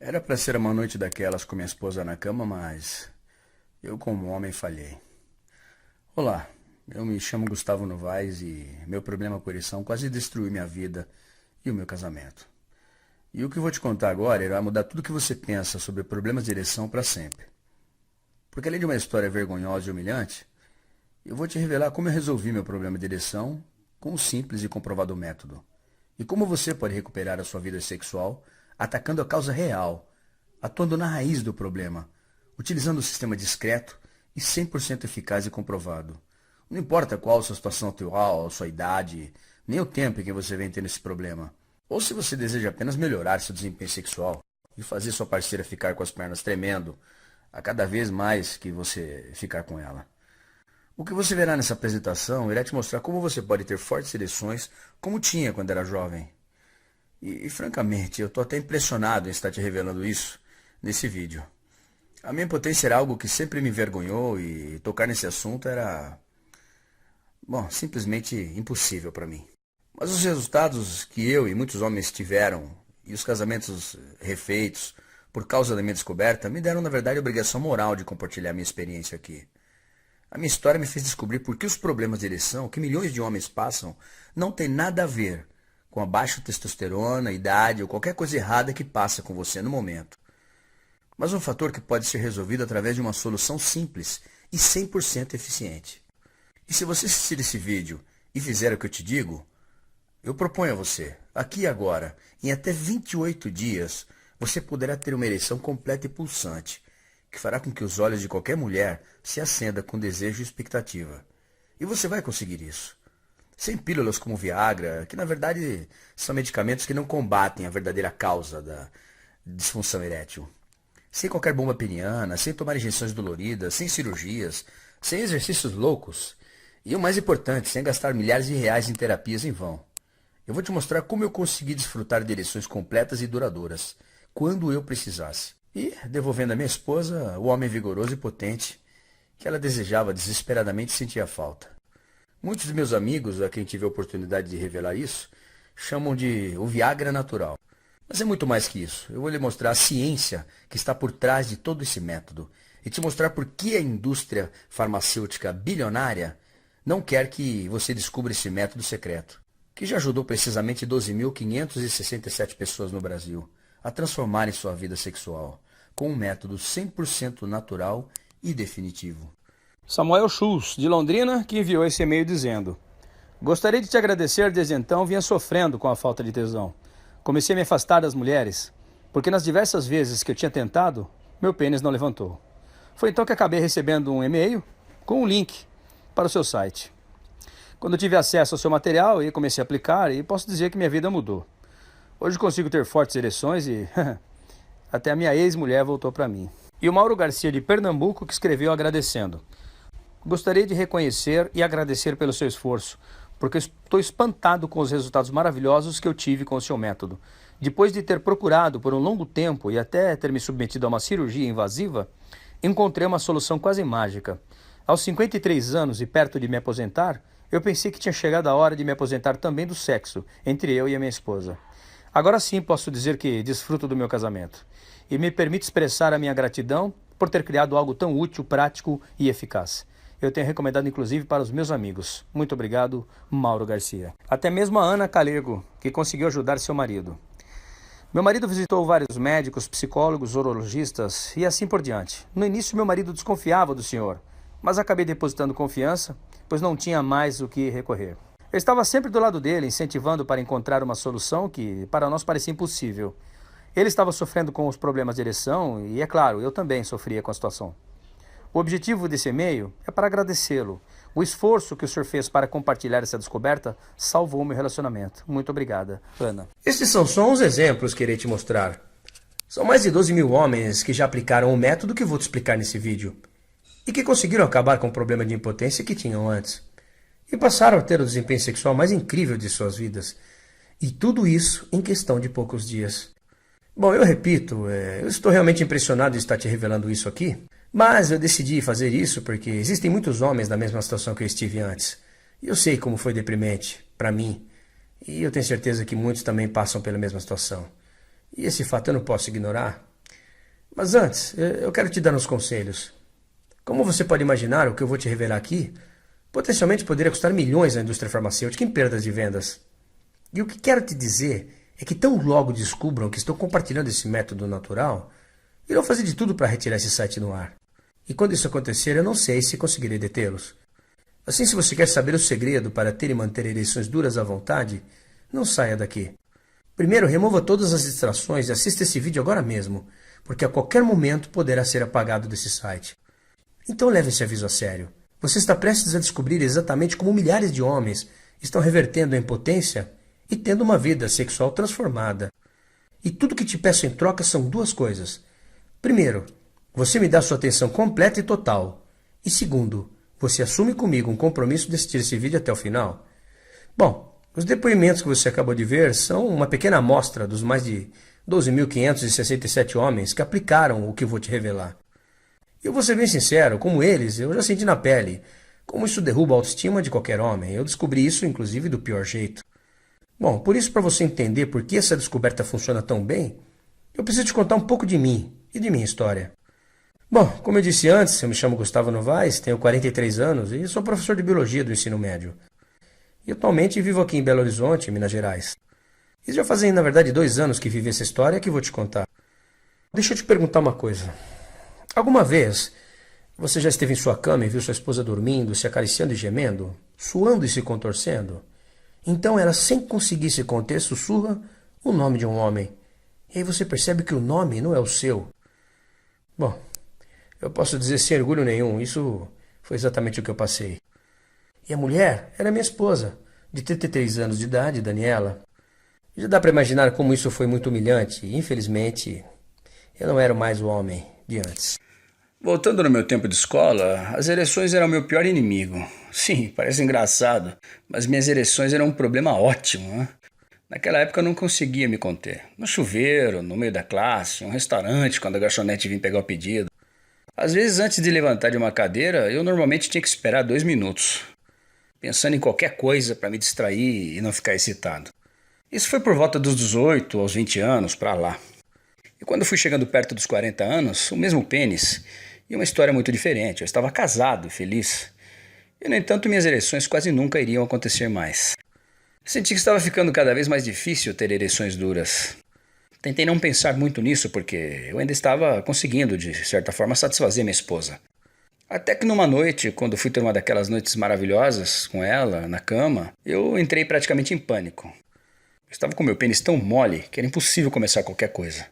Era para ser uma noite daquelas com minha esposa na cama, mas eu, como homem, falhei. Olá, eu me chamo Gustavo Novaes e meu problema com ereção quase destruiu minha vida e o meu casamento. E o que eu vou te contar agora irá mudar tudo o que você pensa sobre problemas de ereção para sempre. Porque além de uma história vergonhosa e humilhante, eu vou te revelar como eu resolvi meu problema de ereção com um simples e comprovado método. E como você pode recuperar a sua vida sexual atacando a causa real, atuando na raiz do problema, utilizando o sistema discreto e 100% eficaz e comprovado. Não importa qual a sua situação atual, a sua idade, nem o tempo em que você vem tendo esse problema. Ou se você deseja apenas melhorar seu desempenho sexual e fazer sua parceira ficar com as pernas tremendo a cada vez mais que você ficar com ela. O que você verá nessa apresentação irá te mostrar como você pode ter fortes ereções como tinha quando era jovem. E francamente, eu estou até impressionado em estar te revelando isso nesse vídeo. A minha impotência era algo que sempre me envergonhou e tocar nesse assunto era, simplesmente impossível para mim. Mas os resultados que eu e muitos homens tiveram e os casamentos refeitos por causa da minha descoberta me deram, na verdade, a obrigação moral de compartilhar minha experiência aqui. A minha história me fez descobrir por que os problemas de ereção que milhões de homens passam não tem nada a ver com a baixa testosterona, idade ou qualquer coisa errada que passa com você no momento. Mas um fator que pode ser resolvido através de uma solução simples e 100% eficiente. E se você assistir esse vídeo e fizer o que eu te digo, eu proponho a você, aqui e agora, em até 28 dias, você poderá ter uma ereção completa e pulsante, que fará com que os olhos de qualquer mulher se acendam com desejo e expectativa. E você vai conseguir isso. Sem pílulas como Viagra, que na verdade são medicamentos que não combatem a verdadeira causa da disfunção erétil. Sem qualquer bomba peniana, sem tomar injeções doloridas, sem cirurgias, sem exercícios loucos. E o mais importante, sem gastar milhares de reais em terapias em vão. Eu vou te mostrar como eu consegui desfrutar de ereções completas e duradouras, quando eu precisasse. E devolvendo a minha esposa o homem vigoroso e potente que ela desejava desesperadamente e sentia falta. Muitos de meus amigos, a quem tive a oportunidade de revelar isso, chamam de o Viagra natural. Mas é muito mais que isso. Eu vou lhe mostrar a ciência que está por trás de todo esse método e te mostrar por que a indústria farmacêutica bilionária não quer que você descubra esse método secreto, que já ajudou precisamente 12.567 pessoas no Brasil a transformarem sua vida sexual com um método 100% natural e definitivo. Samuel Schultz, de Londrina, que enviou esse e-mail dizendo: gostaria de te agradecer, desde então vinha sofrendo com a falta de tesão. Comecei a me afastar das mulheres, porque nas diversas vezes que eu tinha tentado, meu pênis não levantou. Foi então que acabei recebendo um e-mail com um link para o seu site. Quando eu tive acesso ao seu material e comecei a aplicar, e posso dizer que minha vida mudou. Hoje consigo ter fortes ereções e até a minha ex-mulher voltou para mim. E o Mauro Garcia, de Pernambuco, que escreveu agradecendo: gostaria de reconhecer e agradecer pelo seu esforço, porque estou espantado com os resultados maravilhosos que eu tive com o seu método. Depois de ter procurado por um longo tempo e até ter me submetido a uma cirurgia invasiva, encontrei uma solução quase mágica. Aos 53 anos e perto de me aposentar, eu pensei que tinha chegado a hora de me aposentar também do sexo, entre eu e a minha esposa. Agora sim posso dizer que desfruto do meu casamento e me permite expressar a minha gratidão por ter criado algo tão útil, prático e eficaz. Eu tenho recomendado inclusive para os meus amigos. Muito obrigado, Mauro Garcia. Até mesmo a Ana Calego, que conseguiu ajudar seu marido. Meu marido visitou vários médicos, psicólogos, urologistas e assim por diante. No início meu marido desconfiava do senhor, mas acabei depositando confiança, pois não tinha mais o que recorrer. Eu estava sempre do lado dele, incentivando para encontrar uma solução que para nós parecia impossível. Ele estava sofrendo com os problemas de ereção e, é claro, eu também sofria com a situação. O objetivo desse e-mail é para agradecê-lo. O esforço que o senhor fez para compartilhar essa descoberta salvou meu relacionamento. Muito obrigada, Ana. Estes são só uns exemplos que irei te mostrar. São mais de 12 mil homens que já aplicaram o método que vou te explicar nesse vídeo e que conseguiram acabar com o problema de impotência que tinham antes e passaram a ter o desempenho sexual mais incrível de suas vidas. E tudo isso em questão de poucos dias. Bom, eu repito, eu estou realmente impressionado de estar te revelando isso aqui, mas eu decidi fazer isso porque existem muitos homens na mesma situação que eu estive antes. E eu sei como foi deprimente para mim, e eu tenho certeza que muitos também passam pela mesma situação. E esse fato eu não posso ignorar. Mas antes, eu quero te dar uns conselhos. Como você pode imaginar, o que eu vou te revelar aqui potencialmente poderia custar milhões à indústria farmacêutica em perdas de vendas. E o que quero te dizer é que tão logo descubram que estou compartilhando esse método natural, irão fazer de tudo para retirar esse site no ar. E quando isso acontecer, eu não sei se conseguirei detê-los. Assim, se você quer saber o segredo para ter e manter ereções duras à vontade, não saia daqui. Primeiro, remova todas as distrações e assista esse vídeo agora mesmo, porque a qualquer momento poderá ser apagado desse site. Então leve esse aviso a sério. Você está prestes a descobrir exatamente como milhares de homens estão revertendo a impotência e tendo uma vida sexual transformada. E tudo que te peço em troca são duas coisas. Primeiro, você me dá sua atenção completa e total. E segundo, você assume comigo um compromisso de assistir esse vídeo até o final. Bom, os depoimentos que você acabou de ver são uma pequena amostra dos mais de 12.567 homens que aplicaram o que vou te revelar. E eu vou ser bem sincero, como eles, eu já senti na pele como isso derruba a autoestima de qualquer homem. Eu descobri isso, inclusive, do pior jeito. Bom, por isso, para você entender por que essa descoberta funciona tão bem, eu preciso te contar um pouco de mim e de minha história. Bom, como eu disse antes, eu me chamo Gustavo Novaes, tenho 43 anos e sou professor de biologia do ensino médio. E atualmente vivo aqui em Belo Horizonte, Minas Gerais. E já fazem, na verdade, 2 anos que vivi essa história que vou te contar. Deixa eu te perguntar uma coisa. Alguma vez você já esteve em sua cama e viu sua esposa dormindo, se acariciando e gemendo, suando e se contorcendo? Então ela, sem conseguir se conter, sussurra o nome de um homem. E aí você percebe que o nome não é o seu. Bom, eu posso dizer sem orgulho nenhum, isso foi exatamente o que eu passei. E a mulher era minha esposa, de 33 anos de idade, Daniela. Já dá para imaginar como isso foi muito humilhante. E, infelizmente, eu não era mais o homem de antes. Voltando no meu tempo de escola, as ereções eram meu pior inimigo. Sim, parece engraçado, mas minhas ereções eram um problema ótimo, né? Naquela época eu não conseguia me conter. No chuveiro, no meio da classe, um restaurante, quando a garçonete vinha pegar o pedido. Às vezes, antes de levantar de uma cadeira, eu normalmente tinha que esperar 2 minutos, pensando em qualquer coisa para me distrair e não ficar excitado. Isso foi por volta dos 18 aos 20 anos, para lá. E quando fui chegando perto dos 40 anos, o mesmo pênis, e uma história muito diferente. Eu estava casado e feliz. E, no entanto, minhas ereções quase nunca iriam acontecer mais. Senti que estava ficando cada vez mais difícil ter ereções duras. Tentei não pensar muito nisso porque eu ainda estava conseguindo, de certa forma, satisfazer minha esposa. Até que numa noite, quando fui ter uma daquelas noites maravilhosas com ela, na cama, eu entrei praticamente em pânico. Eu estava com meu pênis tão mole que era impossível começar qualquer coisa.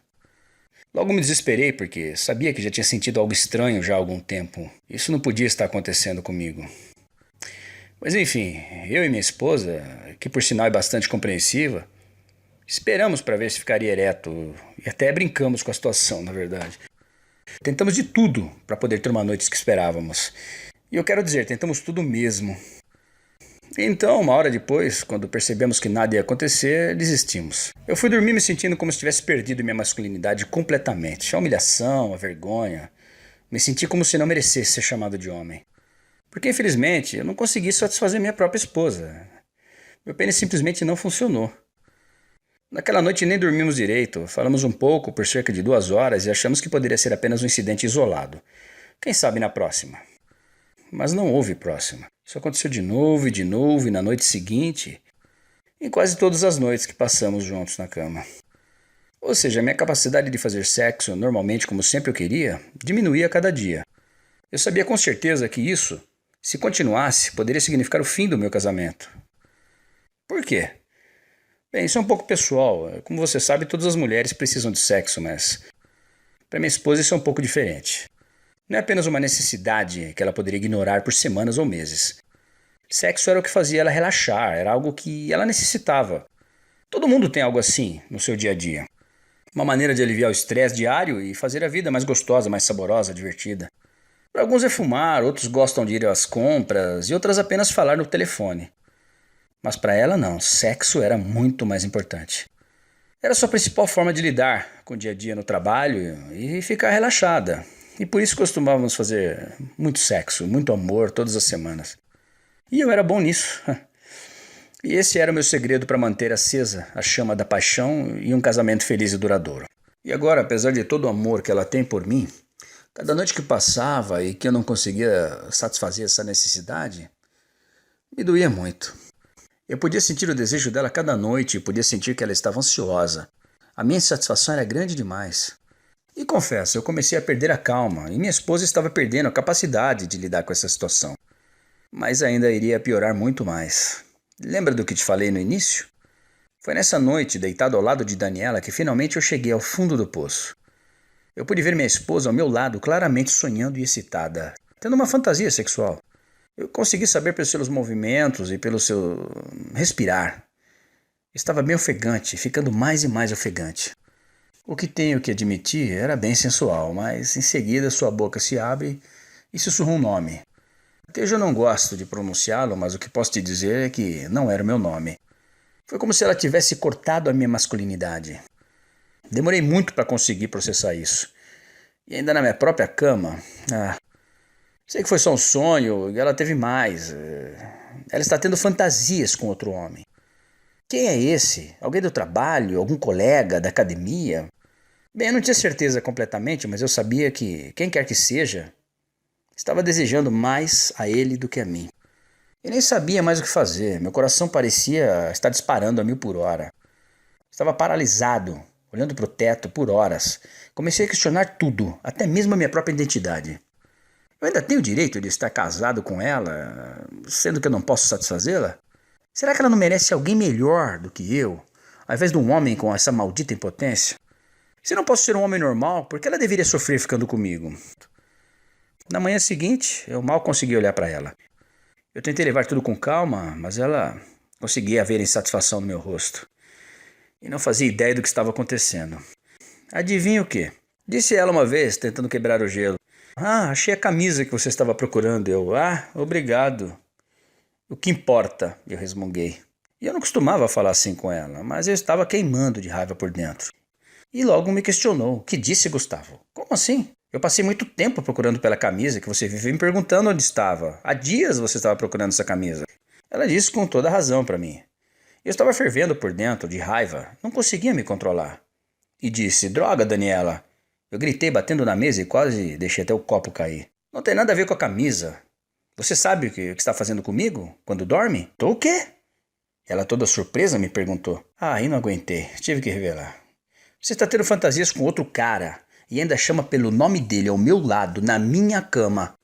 Logo me desesperei porque sabia que já tinha sentido algo estranho já há algum tempo. Isso não podia estar acontecendo comigo. Mas enfim, eu e minha esposa, que por sinal é bastante compreensiva, esperamos para ver se ficaria ereto e até brincamos com a situação, na verdade. Tentamos de tudo para poder ter uma noite que esperávamos. E eu quero dizer, tentamos tudo mesmo. Então, uma hora depois, quando percebemos que nada ia acontecer, desistimos. Eu fui dormir me sentindo como se tivesse perdido minha masculinidade completamente. A humilhação, a vergonha. Me senti como se não merecesse ser chamado de homem. Porque, infelizmente, eu não consegui satisfazer minha própria esposa. Meu pênis simplesmente não funcionou. Naquela noite nem dormimos direito. Falamos um pouco por cerca de 2 horas e achamos que poderia ser apenas um incidente isolado. Quem sabe na próxima? Mas não houve próxima. Isso aconteceu de novo e na noite seguinte, em quase todas as noites que passamos juntos na cama. Ou seja, a minha capacidade de fazer sexo normalmente como sempre eu queria, diminuía a cada dia. Eu sabia com certeza que isso, se continuasse, poderia significar o fim do meu casamento. Por quê? Bem, isso é um pouco pessoal. Como você sabe, todas as mulheres precisam de sexo, mas para minha esposa isso é um pouco diferente. Não é apenas uma necessidade que ela poderia ignorar por semanas ou meses. Sexo era o que fazia ela relaxar, era algo que ela necessitava. Todo mundo tem algo assim no seu dia a dia. Uma maneira de aliviar o estresse diário e fazer a vida mais gostosa, mais saborosa, divertida. Para alguns é fumar, outros gostam de ir às compras e outras apenas falar no telefone. Mas para ela não, sexo era muito mais importante. Era sua principal forma de lidar com o dia a dia no trabalho e ficar relaxada. E por isso costumávamos fazer muito sexo, muito amor todas as semanas. E eu era bom nisso. E esse era o meu segredo para manter acesa a chama da paixão e um casamento feliz e duradouro. E agora, apesar de todo o amor que ela tem por mim, cada noite que passava e que eu não conseguia satisfazer essa necessidade, me doía muito. Eu podia sentir o desejo dela cada noite e podia sentir que ela estava ansiosa. A minha insatisfação era grande demais. E confesso, eu comecei a perder a calma e minha esposa estava perdendo a capacidade de lidar com essa situação. Mas ainda iria piorar muito mais. Lembra do que te falei no início? Foi nessa noite, deitado ao lado de Daniela, que finalmente eu cheguei ao fundo do poço. Eu pude ver minha esposa ao meu lado, claramente sonhando e excitada, tendo uma fantasia sexual. Eu consegui saber pelos seus movimentos e pelo seu respirar. Estava bem ofegante, ficando mais e mais ofegante. O que tenho que admitir era bem sensual, mas em seguida sua boca se abre e sussurra um nome. Até hoje eu não gosto de pronunciá-lo, mas o que posso te dizer é que não era o meu nome. Foi como se ela tivesse cortado a minha masculinidade. Demorei muito para conseguir processar isso. E ainda na minha própria cama. Sei que foi só um sonho e ela teve mais. Ela está tendo fantasias com outro homem. Quem é esse? Alguém do trabalho? Algum colega da academia? Bem, eu não tinha certeza completamente, mas eu sabia que quem quer que seja estava desejando mais a ele do que a mim. Eu nem sabia mais o que fazer. Meu coração parecia estar disparando a 1000 por hora. Estava paralisado, olhando para o teto por horas. Comecei a questionar tudo, até mesmo a minha própria identidade. Eu ainda tenho o direito de estar casado com ela, sendo que eu não posso satisfazê-la? Será que ela não merece alguém melhor do que eu, ao invés de um homem com essa maldita impotência? Se não posso ser um homem normal, por que ela deveria sofrer ficando comigo? Na manhã seguinte, eu mal consegui olhar para ela. Eu tentei levar tudo com calma, mas ela conseguia ver a insatisfação no meu rosto. E não fazia ideia do que estava acontecendo. Adivinha o quê? Disse ela uma vez, tentando quebrar o gelo. Achei a camisa que você estava procurando. Obrigado. O que importa? Eu resmunguei. E eu não costumava falar assim com ela, mas eu estava queimando de raiva por dentro. E logo me questionou. O que disse, Gustavo? Como assim? Eu passei muito tempo procurando pela camisa que você viveu me perguntando onde estava. Há dias você estava procurando essa camisa. Ela disse com toda a razão para mim. Eu estava fervendo por dentro, de raiva. Não conseguia me controlar. E disse, droga, Daniela. Eu gritei batendo na mesa e quase deixei até o copo cair. Não tem nada a ver com a camisa. Você sabe o que está fazendo comigo quando dorme? Tô o quê? Ela toda surpresa me perguntou. Aí não aguentei, tive que revelar. Você está tendo fantasias com outro cara e ainda chama pelo nome dele ao meu lado, na minha cama.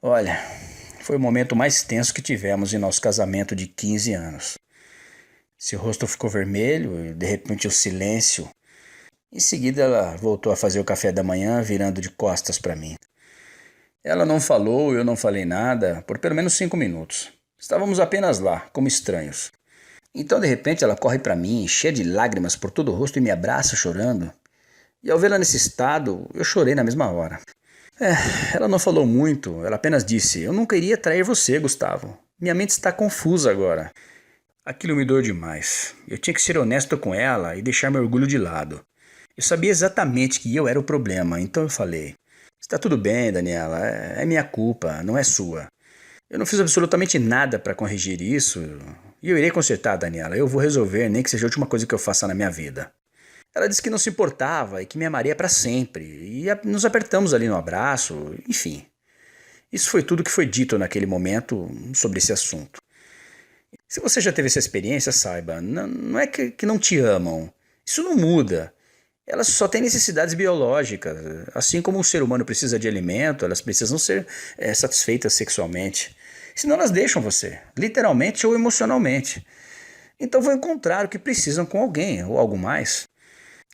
Olha, foi o momento mais tenso que tivemos em nosso casamento de 15 anos. Seu rosto ficou vermelho e de repente o silêncio. Em seguida ela voltou a fazer o café da manhã virando de costas para mim. Ela não falou, eu não falei nada, por pelo menos 5 minutos. Estávamos apenas lá, como estranhos. Então, de repente, ela corre para mim, cheia de lágrimas por todo o rosto e me abraça chorando. E ao vê-la nesse estado, eu chorei na mesma hora. Ela não falou muito, ela apenas disse, eu nunca iria trair você, Gustavo. Minha mente está confusa agora. Aquilo me doeu demais. Eu tinha que ser honesto com ela e deixar meu orgulho de lado. Eu sabia exatamente que eu era o problema, então eu falei... Está tudo bem, Daniela, é minha culpa, não é sua. Eu não fiz absolutamente nada para corrigir isso e eu irei consertar, Daniela, eu vou resolver, nem que seja a última coisa que eu faça na minha vida. Ela disse que não se importava e que me amaria para sempre e nos apertamos ali no abraço, enfim. Isso foi tudo que foi dito naquele momento sobre esse assunto. Se você já teve essa experiência, saiba, não é que não te amam, isso não muda. Elas só têm necessidades biológicas. Assim como um ser humano precisa de alimento, elas precisam ser satisfeitas sexualmente. Senão elas deixam você, literalmente ou emocionalmente. Então vão encontrar o que precisam com alguém ou algo mais.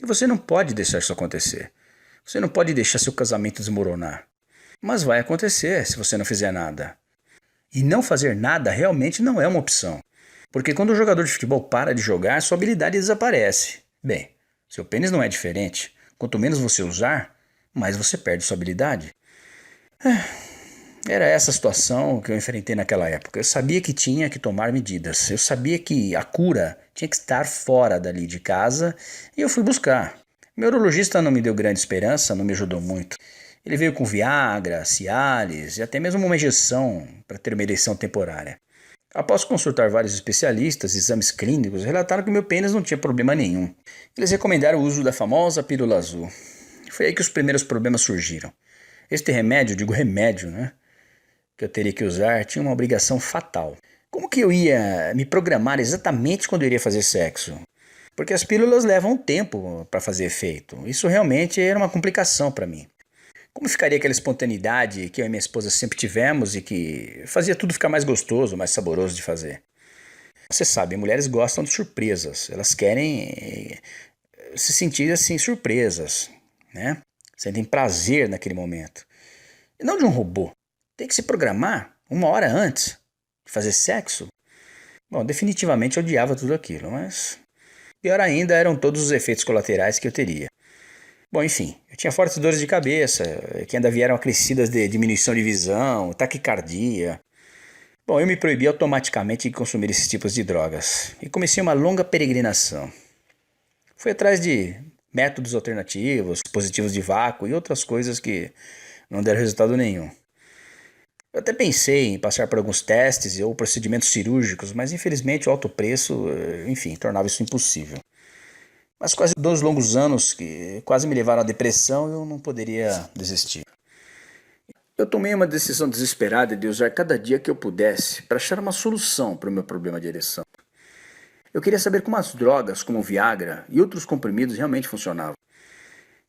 E você não pode deixar isso acontecer. Você não pode deixar seu casamento desmoronar. Mas vai acontecer se você não fizer nada. E não fazer nada realmente não é uma opção. Porque quando o jogador de futebol para de jogar, sua habilidade desaparece. Bem... Seu pênis não é diferente. Quanto menos você usar, mais você perde sua habilidade. Era essa a situação que eu enfrentei naquela época. Eu sabia que tinha que tomar medidas. Eu sabia que a cura tinha que estar fora dali de casa e eu fui buscar. Meu urologista não me deu grande esperança, não me ajudou muito. Ele veio com Viagra, Cialis e até mesmo uma injeção para ter uma ereção temporária. Após consultar vários especialistas, exames clínicos relataram que meu pênis não tinha problema nenhum. Eles recomendaram o uso da famosa pílula azul. Foi aí que os primeiros problemas surgiram. Este remédio, digo remédio, né? Que eu teria que usar, tinha uma obrigação fatal. Como que eu ia me programar exatamente quando eu iria fazer sexo? Porque as pílulas levam tempo para fazer efeito. Isso realmente era uma complicação para mim. Como ficaria aquela espontaneidade que eu e minha esposa sempre tivemos e que fazia tudo ficar mais gostoso, mais saboroso de fazer? Você sabe, mulheres gostam de surpresas. Elas querem se sentir assim surpresas, né? Sentem prazer naquele momento. E não de um robô. Tem que se programar 1 hora antes de fazer sexo. Bom, definitivamente eu odiava tudo aquilo, mas pior ainda eram todos os efeitos colaterais que eu teria. Bom, enfim, eu tinha fortes dores de cabeça, que ainda vieram acrescidas de diminuição de visão, taquicardia. Bom, eu me proibi automaticamente de consumir esses tipos de drogas e comecei uma longa peregrinação. Fui atrás de métodos alternativos, dispositivos de vácuo e outras coisas que não deram resultado nenhum. Eu até pensei em passar por alguns testes ou procedimentos cirúrgicos, mas infelizmente o alto preço, enfim, tornava isso impossível. Mas quase 2 longos anos que quase me levaram à depressão, eu não poderia desistir. Eu tomei uma decisão desesperada de usar cada dia que eu pudesse para achar uma solução para o meu problema de ereção. Eu queria saber como as drogas, como o Viagra e outros comprimidos realmente funcionavam.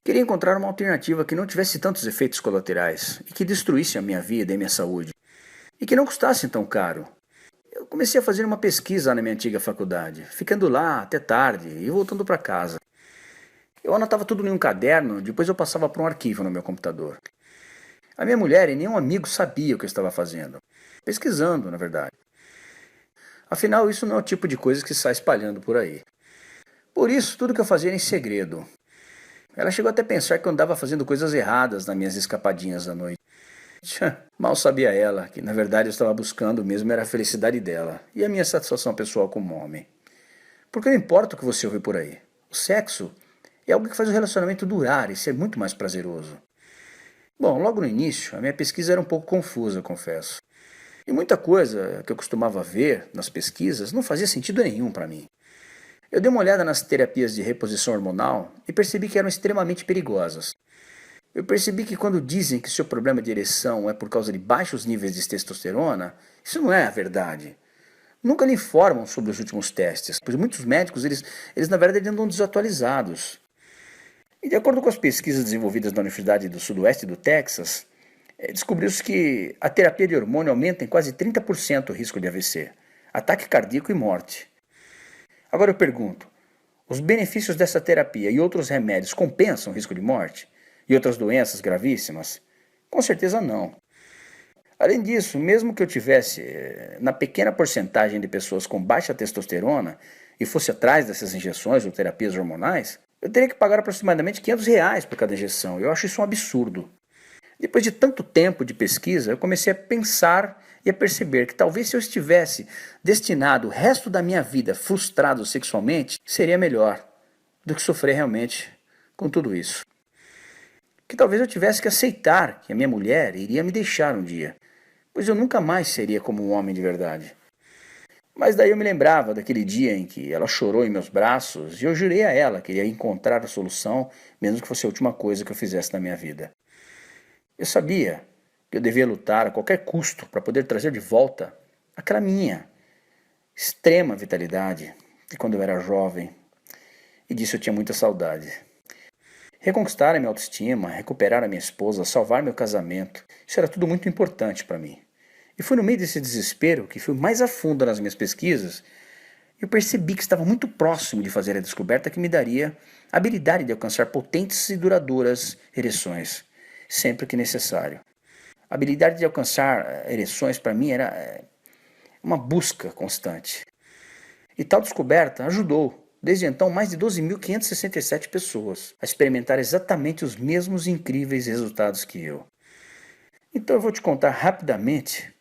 Queria encontrar uma alternativa que não tivesse tantos efeitos colaterais e que destruísse a minha vida e minha saúde. E que não custasse tão caro. Eu comecei a fazer uma pesquisa na minha antiga faculdade, ficando lá até tarde e voltando para casa. Eu anotava tudo em um caderno, depois eu passava para um arquivo no meu computador. A minha mulher e nenhum amigo sabia o que eu estava fazendo. Pesquisando, na verdade. Afinal, isso não é o tipo de coisa que sai espalhando por aí. Por isso, tudo que eu fazia era em segredo. Ela chegou até a pensar que eu andava fazendo coisas erradas nas minhas escapadinhas da noite. Mal sabia ela que, na verdade, eu estava buscando mesmo era a felicidade dela e a minha satisfação pessoal como homem. Porque não importa o que você ouve por aí. O sexo é algo que faz o relacionamento durar e ser muito mais prazeroso. Bom, logo no início, a minha pesquisa era um pouco confusa, confesso. E muita coisa que eu costumava ver nas pesquisas não fazia sentido nenhum para mim. Eu dei uma olhada nas terapias de reposição hormonal e percebi que eram extremamente perigosas. Eu percebi que quando dizem que seu problema de ereção é por causa de baixos níveis de testosterona, isso não é a verdade. Nunca lhe informam sobre os últimos testes, pois muitos médicos, eles na verdade andam desatualizados. E de acordo com as pesquisas desenvolvidas na Universidade do Sudoeste do Texas, descobriu-se que a terapia de hormônio aumenta em quase 30% o risco de AVC, ataque cardíaco e morte. Agora eu pergunto, os benefícios dessa terapia e outros remédios compensam o risco de morte? E outras doenças gravíssimas? Com certeza não. Além disso, mesmo que eu tivesse na pequena porcentagem de pessoas com baixa testosterona e fosse atrás dessas injeções ou terapias hormonais, eu teria que pagar aproximadamente R$ 500 por cada injeção. Eu acho isso um absurdo. Depois de tanto tempo de pesquisa, eu comecei a pensar e a perceber que talvez se eu estivesse destinado o resto da minha vida frustrado sexualmente, seria melhor do que sofrer realmente com tudo isso. Que talvez eu tivesse que aceitar que a minha mulher iria me deixar um dia, pois eu nunca mais seria como um homem de verdade. Mas daí eu me lembrava daquele dia em que ela chorou em meus braços e eu jurei a ela que iria encontrar a solução, mesmo que fosse a última coisa que eu fizesse na minha vida. Eu sabia que eu devia lutar a qualquer custo para poder trazer de volta aquela minha extrema vitalidade de quando eu era jovem, e disso eu tinha muita saudade. Reconquistar a minha autoestima, recuperar a minha esposa, salvar meu casamento, isso era tudo muito importante para mim. E foi no meio desse desespero que fui mais a fundo nas minhas pesquisas e eu percebi que estava muito próximo de fazer a descoberta que me daria a habilidade de alcançar potentes e duradouras ereções, sempre que necessário. A habilidade de alcançar ereções para mim era uma busca constante. E tal descoberta ajudou, desde então, mais de 12.567 pessoas a experimentar exatamente os mesmos incríveis resultados que eu. Então eu vou te contar rapidamente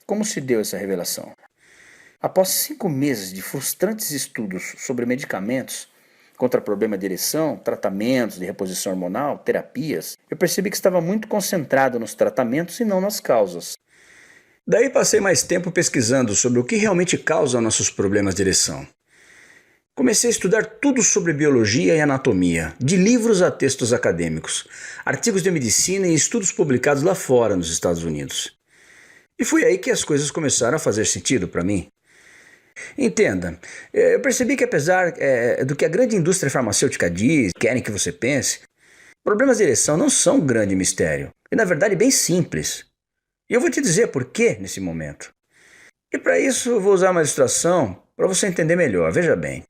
como se deu essa revelação. Após 5 meses de frustrantes estudos sobre medicamentos contra problema de ereção, tratamentos de reposição hormonal, terapias, eu percebi que estava muito concentrado nos tratamentos e não nas causas. Daí passei mais tempo pesquisando sobre o que realmente causa nossos problemas de ereção. Comecei a estudar tudo sobre biologia e anatomia, de livros a textos acadêmicos, artigos de medicina e estudos publicados lá fora nos Estados Unidos. E foi aí que as coisas começaram a fazer sentido para mim. Entenda, eu percebi que apesar do que a grande indústria farmacêutica diz, querem que você pense, problemas de ereção não são um grande mistério, e na verdade bem simples. E eu vou te dizer por quê nesse momento. E para isso eu vou usar uma ilustração para você entender melhor, veja bem.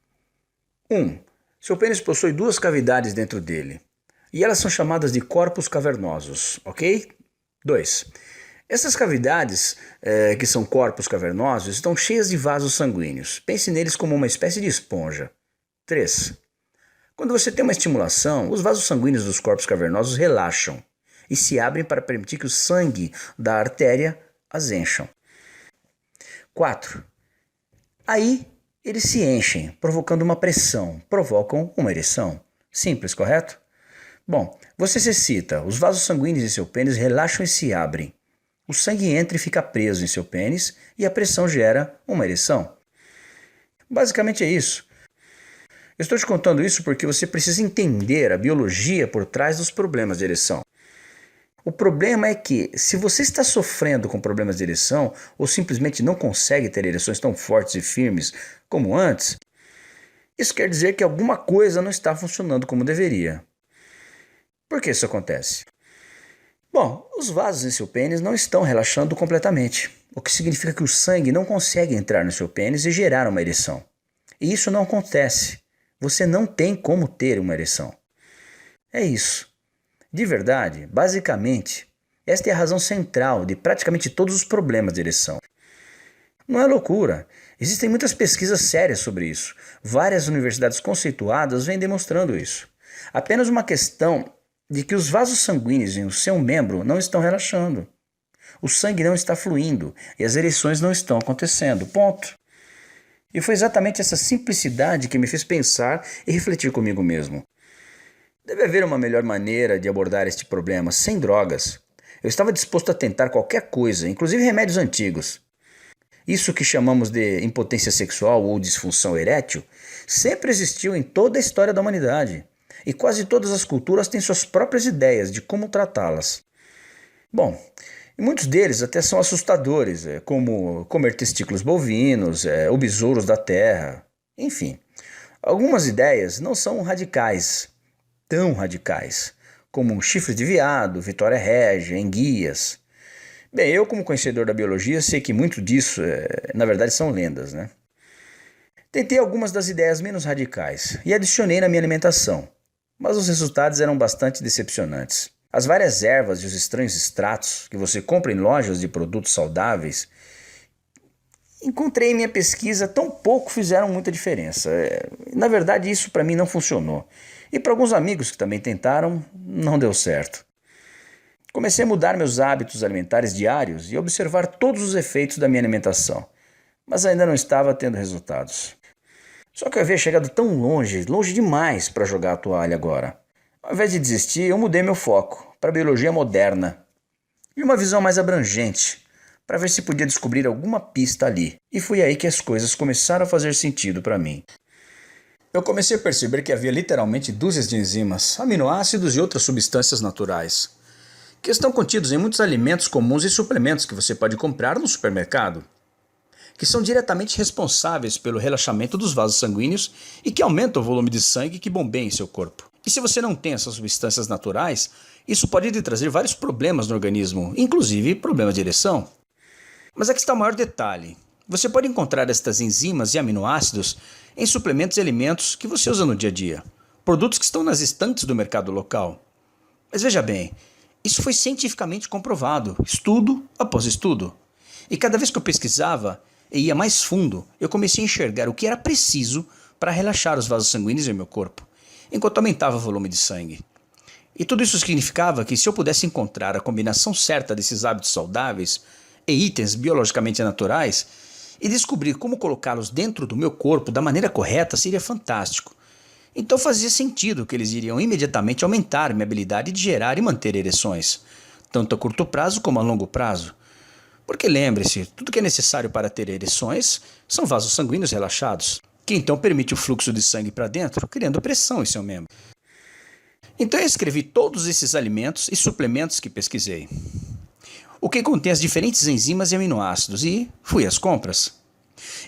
1. Seu pênis possui duas cavidades dentro dele, e elas são chamadas de corpos cavernosos, ok? 2. Essas cavidades, que são corpos cavernosos, estão cheias de vasos sanguíneos. Pense neles como uma espécie de esponja. 3. Quando você tem uma estimulação, os vasos sanguíneos dos corpos cavernosos relaxam e se abrem para permitir que o sangue da artéria as encham. 4. Aí eles se enchem, provocando uma pressão, provocam uma ereção. Simples, correto? Bom, você se excita, os vasos sanguíneos em seu pênis relaxam e se abrem. O sangue entra e fica preso em seu pênis e a pressão gera uma ereção. Basicamente é isso. Eu estou te contando isso porque você precisa entender a biologia por trás dos problemas de ereção. O problema é que, se você está sofrendo com problemas de ereção ou simplesmente não consegue ter ereções tão fortes e firmes como antes, isso quer dizer que alguma coisa não está funcionando como deveria. Por que isso acontece? Bom, os vasos em seu pênis não estão relaxando completamente, o que significa que o sangue não consegue entrar no seu pênis e gerar uma ereção. E isso não acontece. Você não tem como ter uma ereção. É isso. De verdade, basicamente, esta é a razão central de praticamente todos os problemas de ereção. Não é loucura. Existem muitas pesquisas sérias sobre isso. Várias universidades conceituadas vêm demonstrando isso. Apenas uma questão de que os vasos sanguíneos em seu membro não estão relaxando. O sangue não está fluindo e as ereções não estão acontecendo. Ponto. E foi exatamente essa simplicidade que me fez pensar e refletir comigo mesmo. Deve haver uma melhor maneira de abordar este problema sem drogas. Eu estava disposto a tentar qualquer coisa, inclusive remédios antigos. Isso que chamamos de impotência sexual ou disfunção erétil sempre existiu em toda a história da humanidade. E quase todas as culturas têm suas próprias ideias de como tratá-las. Bom, e muitos deles até são assustadores, como comer testículos bovinos, ou besouros da terra, enfim. Algumas ideias não são radicais, tão radicais, como um chifre de veado, Vitória Régia, enguias. Bem, eu como conhecedor da biologia sei que muito disso, na verdade, são lendas, né? Tentei algumas das ideias menos radicais e adicionei na minha alimentação, mas os resultados eram bastante decepcionantes. As várias ervas e os estranhos extratos que você compra em lojas de produtos saudáveis, encontrei em minha pesquisa, tão pouco fizeram muita diferença. Na verdade, isso para mim não funcionou. E para alguns amigos que também tentaram, não deu certo. Comecei a mudar meus hábitos alimentares diários e observar todos os efeitos da minha alimentação, mas ainda não estava tendo resultados. Só que eu havia chegado tão longe, longe demais para jogar a toalha agora. Ao invés de desistir, eu mudei meu foco para a biologia moderna e uma visão mais abrangente, para ver se podia descobrir alguma pista ali. E foi aí que as coisas começaram a fazer sentido para mim. Eu comecei a perceber que havia literalmente dúzias de enzimas, aminoácidos e outras substâncias naturais, que estão contidos em muitos alimentos comuns e suplementos que você pode comprar no supermercado, que são diretamente responsáveis pelo relaxamento dos vasos sanguíneos e que aumentam o volume de sangue que bombeia em seu corpo. E se você não tem essas substâncias naturais, isso pode lhe trazer vários problemas no organismo, inclusive problemas de ereção. Mas aqui está o maior detalhe. Você pode encontrar estas enzimas e aminoácidos em suplementos e alimentos que você usa no dia a dia, produtos que estão nas estantes do mercado local. Mas veja bem, isso foi cientificamente comprovado, estudo após estudo. E cada vez que eu pesquisava e ia mais fundo, eu comecei a enxergar o que era preciso para relaxar os vasos sanguíneos em meu corpo, enquanto aumentava o volume de sangue. E tudo isso significava que se eu pudesse encontrar a combinação certa desses hábitos saudáveis e itens biologicamente naturais e descobrir como colocá-los dentro do meu corpo da maneira correta, seria fantástico. Então fazia sentido que eles iriam imediatamente aumentar minha habilidade de gerar e manter ereções, tanto a curto prazo como a longo prazo. Porque lembre-se, tudo que é necessário para ter ereções são vasos sanguíneos relaxados, que então permite o fluxo de sangue para dentro, criando pressão em seu membro. Então eu escrevi todos esses alimentos e suplementos que pesquisei, o que contém as diferentes enzimas e aminoácidos, e fui às compras.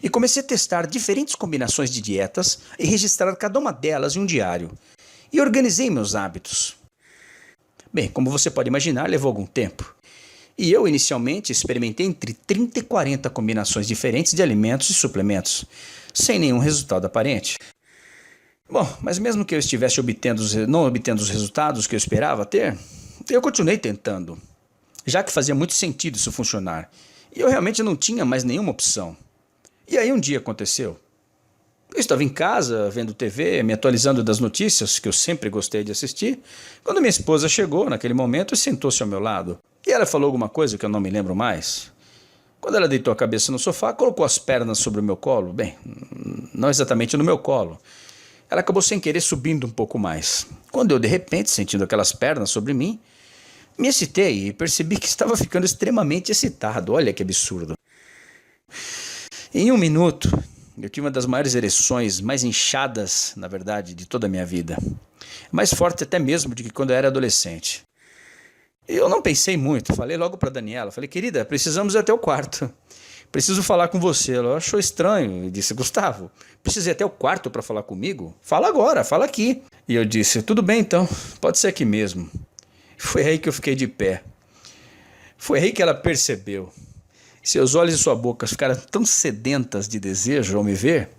E comecei a testar diferentes combinações de dietas e registrar cada uma delas em um diário. E organizei meus hábitos. Bem, como você pode imaginar, levou algum tempo. E eu, inicialmente, experimentei entre 30 e 40 combinações diferentes de alimentos e suplementos, sem nenhum resultado aparente. Bom, mas mesmo que eu estivesse não obtendo os resultados que eu esperava ter, eu continuei tentando, já que fazia muito sentido isso funcionar. E eu realmente não tinha mais nenhuma opção. E aí um dia aconteceu. Eu estava em casa, vendo TV, me atualizando das notícias, que eu sempre gostei de assistir, quando minha esposa chegou naquele momento e sentou-se ao meu lado. E ela falou alguma coisa que eu não me lembro mais. Quando ela deitou a cabeça no sofá, colocou as pernas sobre o meu colo. Bem, não exatamente no meu colo. Ela acabou sem querer subindo um pouco mais. Quando eu, de repente, sentindo aquelas pernas sobre mim, me excitei e percebi que estava ficando extremamente excitado. Olha que absurdo. Em um minuto, eu tive uma das maiores ereções, mais inchadas, na verdade, de toda a minha vida. Mais forte até mesmo do que quando eu era adolescente. E eu não pensei muito, falei logo para a Daniela, falei, querida, precisamos ir até o quarto. Preciso falar com você. Ela achou estranho e disse, Gustavo, precisa ir até o quarto para falar comigo? Fala agora, fala aqui. E eu disse, tudo bem então, pode ser aqui mesmo. Foi aí que eu fiquei de pé. Foi aí que ela percebeu. Seus olhos e sua boca ficaram tão sedentas de desejo ao me ver,